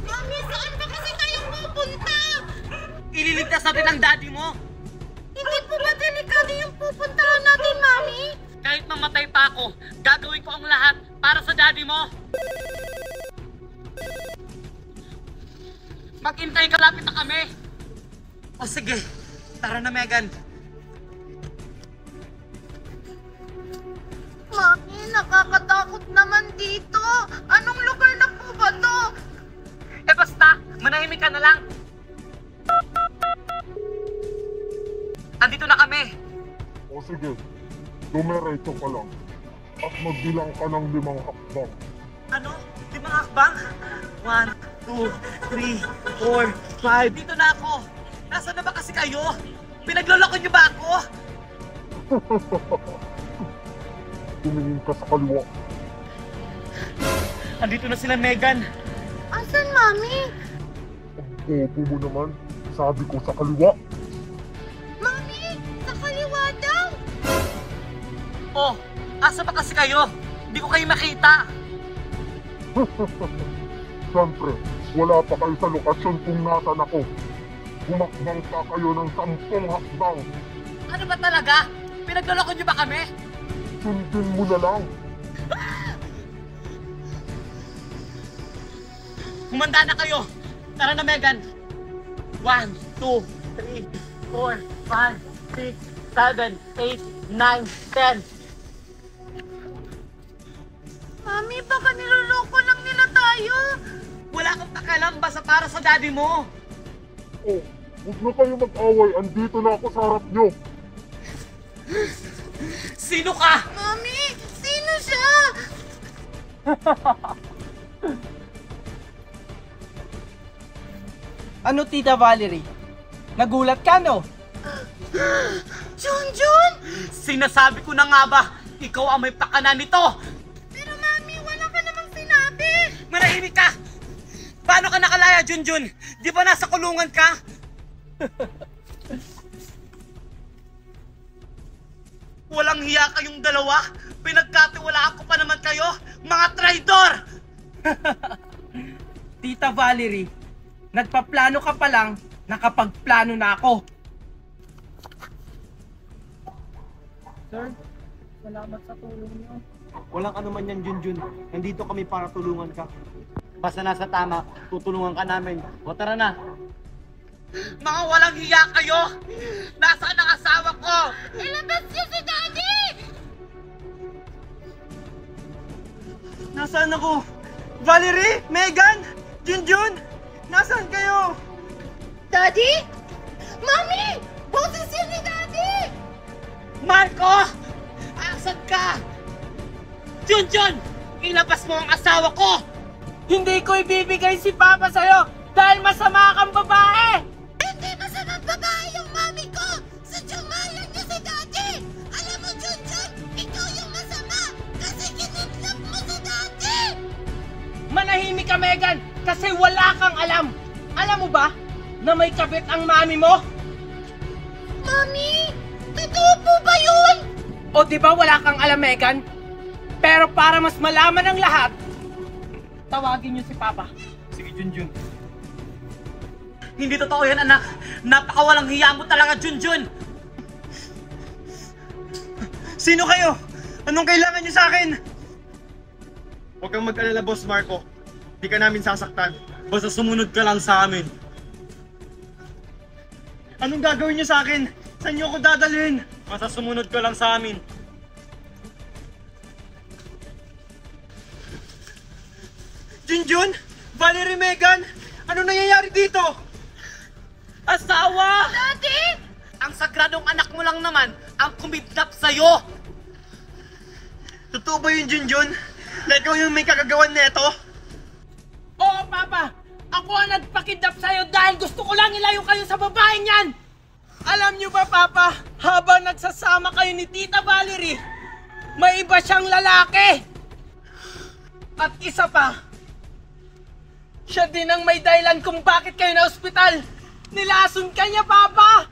Mami, saan ba kasi tayo pupunta? Ililigtas natin ang daddy mo. Hindi po ba delikado yung pupuntahan natin, Mami? Kahit mamatay pa ako, gagawin ko ang lahat para sa daddy mo. Maghintay ka, lapit na kami. O sige, tara na Megan. Mami, nakakatakot naman dito. Anong lugar na po ba to? Eh basta, manahimik ka na lang. Andito na kami. O sige, dumiretso ka lang. At magbilang ka ng 5 hakbang. Ano? 5 hakbang? 1, 2, 3, 4, 5. Dito na ako. Nasaan na ba kasi kayo? Pinagloloko niyo ba ako? Tumingin ka sa kaliwa. Andito na sila, Megan. Asan, Mami? Ang bobo mo naman. Sabi ko sa kaliwa. Mami, sa kaliwa daw. Oh, asa ba kasi kayo? Hindi ko kayo makita. Siyempre, wala pa kayo sa lokasyon kung nasan ako. Humakbang pa kayo ng 10 hakbang. Ano ba talaga? Pinagloloko niyo ba kami? Sundin mo na lang. Humanda na kayo. Tara na, Megan. 1, 2, 3, 4, 5, 6, 7, 8, 9, 10. Mami, baka niloloko lang nila tayo. Wala kang pakialam, basta para sa daddy mo. Oh, huwag na kayo mag-away. Andito na ako sa harap nyo. Sino ka? Mami, sino siya? Ano, Tita Valerie? Nagulat ka, no? Junjun! Sinasabi ko na nga ba, ikaw ang may pakana nito. Pero Mami, wala ka namang sinabi. Manahimik ka! Paano ka nakalaya, Junjun? Di ba nasa kulungan ka? Walang hiya kayong dalawa. Pinagkatiwalaan ko pa naman kayo, mga traidor! Tita Valerie, nagpaplano ka pa lang, nakapagplano na ako. Sir, salamat sa tulong niyo. Walang anuman yan, Junjun. Nandito kami para tulungan ka. Basta nasa tama, tutulungan ka namin. O tara na. Mga walang hiya kayo! Nasaan ang asawa ko? Ilabas niyo si Daddy! Nasaan ako? Valerie? Megan? Junjun? Nasaan kayo? Daddy? Mami! Boses yun ni Daddy! Marco! Asan ka? Junjun! Ilabas mo ang asawa ko! Hindi ko ibibigay si Papa sa'yo dahil masama kang babae! Hindi masamang babae yung mami ko! Sudyumayan niyo si Daddy! Alam mo, Junjun, ikaw yung masama kasi kinidnap mo si Daddy! Manahimik ka, Megan, kasi wala kang alam. Alam mo ba na may kabit ang mami mo? Mami! Totoo po ba yun? O di ba wala kang alam, Megan? Pero para mas malaman ang lahat, tawagin niyo si Papa. Sige, Junjun. Hindi totoo yan, anak. Napakawalang hiya mo talaga, Junjun. Sino kayo? Anong kailangan niyo sa akin? Huwag kang mag-alala, Boss Marco. Di ka namin sasaktan. Basta sumunod ka lang sa amin. Anong gagawin niyo sa akin? Saan niyo ako dadalhin? Basta sumunod ka lang sa amin. Junjun? Valerie, Megan? Ano nangyayari dito? Asawa! Daddy! Ang sagradong anak mo lang naman ang kumidnap sa'yo! Totoo ba yun, Junjun? Na ikaw yung may kagagawan neto? Oo, Papa! Ako ang nagpakidnap sa'yo dahil gusto ko lang ilayo kayo sa babaeng yan! Alam niyo ba, Papa, habang nagsasama kayo ni Tita Valerie, may iba siyang lalaki! At isa pa, siya din ang may dahilan kung bakit kayo na ospital! Nilason ka niya, Papa!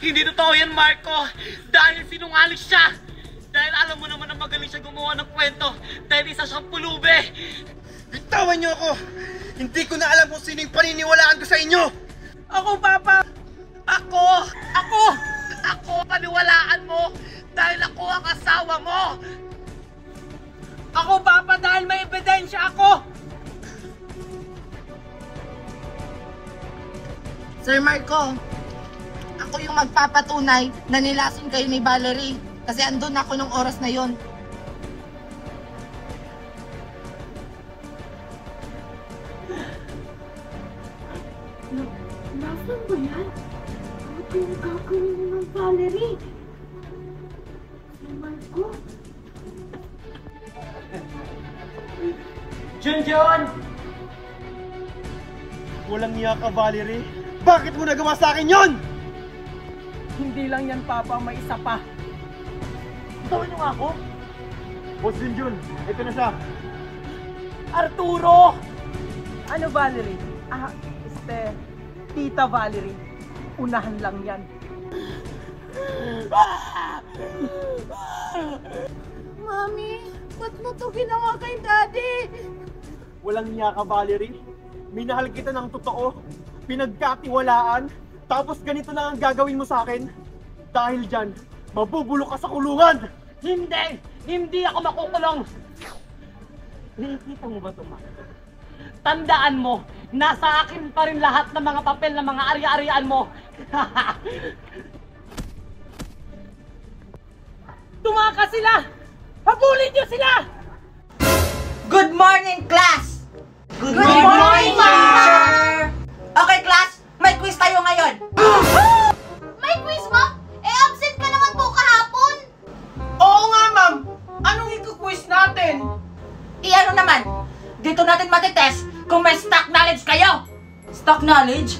Hindi totoo yan, Marco! Dahil sinungaling siya! Dahil alam mo naman na magaling siya gumawa ng kwento dahil isa siyang pulube! Bitawan niyo ako! Hindi ko na alam kung sino yung paniniwalaan ko sa inyo! Ako, Papa! Ako! Paniwalaan mo dahil ako ang asawa mo! Ako, Papa, dahil may ebidensya ako! Sir Marco, ako yung magpapatunay na nilason kayo ni Valerie kasi andun ako nung oras na yon. Nasaan ba yan? Ano yung gagawin mo ng Valerie? Si Marco? Junjun! Walang niya ka, Valerie. Bakit mo nagawa sa akin yon? Hindi lang yan, Papa, may isa pa. Bitawan niyo nga ako! Boss Junjun, ito na siya. Arturo! Ano, Valerie? Tita Valerie. Unahan lang yan. Mami, ba't mo to ginawa kay Daddy? Walang niya ka, Valerie. Minahal kita ng totoo. Pinagkatiwalaan. Tapos ganito lang ang gagawin mo sa akin. Dahil dyan, mabubulok ka sa kulungan! Hindi! Hindi ako makukulong! Nakikita mo ba ito, Ma? Tandaan mo, nasa akin pa rin lahat ng mga papel ng mga ari-arian mo! Tumakas sila! Habulin niyo sila! Good morning, class! Good morning, teacher! Okay, class, may quiz tayo ngayon. May quiz mo? Absent ka naman po kahapon! Oo nga, ma'am! Anong ikuquiz natin? Iano naman, dito natin matitest kung may stock knowledge kayo. Stock knowledge?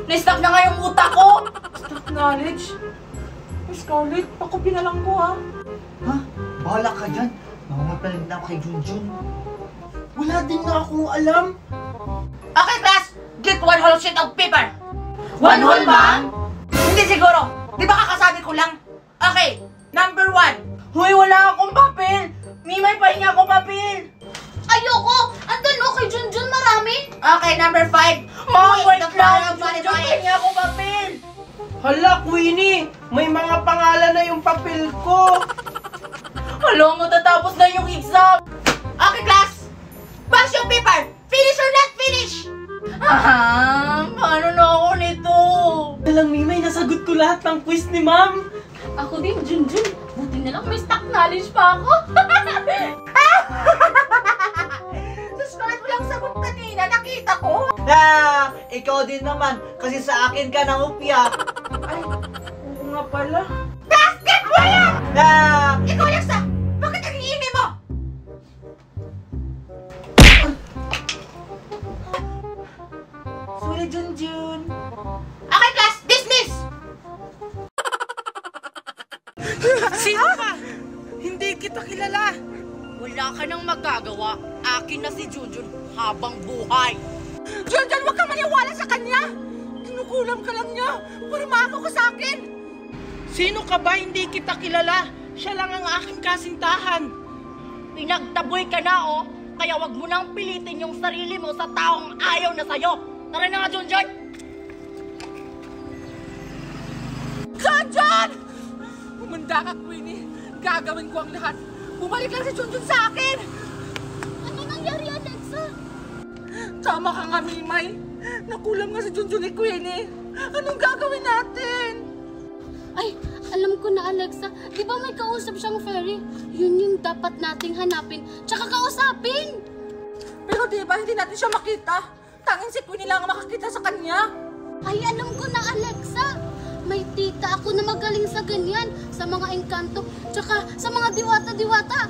Na-stock na nga yung utak ko. Stock knowledge? Scarlett, pakupi na lang ko, ha? Ha? Bahala ka dyan. Mamapalag na ako kay Junjun. Wala din na akong alam. Okay, class, get one whole sheet of paper. One whole, ma'am? Hindi siguro. Di ba kakasabi ko lang? Okay, number 1. Huy, wala akong papel. Mimay, pahinga ako papel. Ayoko! Andun kay Junjun marami! Okay, number 5. Mom, wait lang. Pahinga ako papel. Hala, Queenie! May mga pangalan na yung papel ko! Hala, matatapos na yung exam. Okay, class. Pass yung paper. Finish or not finish? Paano na ako nito? Dalang Mimay, nasagot ko lahat ng quiz ni Ma'am! Ako din, Junjun. Buti na lang may stock knowledge pa ako. Susunod mo lang sagot kanina, nakita ko. Ikaw din naman, kasi sa akin ka nangupya. Ay, oo nga pala. Basket mo yan! Ikaw, Alexa! Bakit ang iingay mo? Sorry, Junjun. Okay, class, dismiss! Sino ka? Hindi kita kilala. Wala ka nang magagawa. Akin na si Junjun habang buhay. Junjun, huwag kang maniwala sa kanya! Kinukulam ka lang niya para maako ka sa akin. Sino ka ba? Hindi kita kilala. Siya lang ang aking kasintahan. Pinagtaboy ka na, oh. Kaya wag mo nang pilitin yung sarili mo sa taong ayaw na sa'yo. Tara na nga, Junjun! Junjun! Humanda ka, Queenie. Gagawin ko ang lahat. Bumalik lang si Junjun sa akin! Ano nangyari, Alexa? Tama ka nga, Mimay. Nakulam nga si Junjun ni Queenie. Anong gagawin natin? Ay, alam ko na, Alexa. Di ba may kausap siyang fairy? Yun yung dapat nating hanapin, tsaka kausapin! Pero di ba hindi natin siya makita? Tanging si Queenie lang ang makakita sa kanya. Ay, alam ko na, Alexa. May tita ako na magaling sa ganyan, sa mga engkanto, tsaka sa mga diwata-diwata.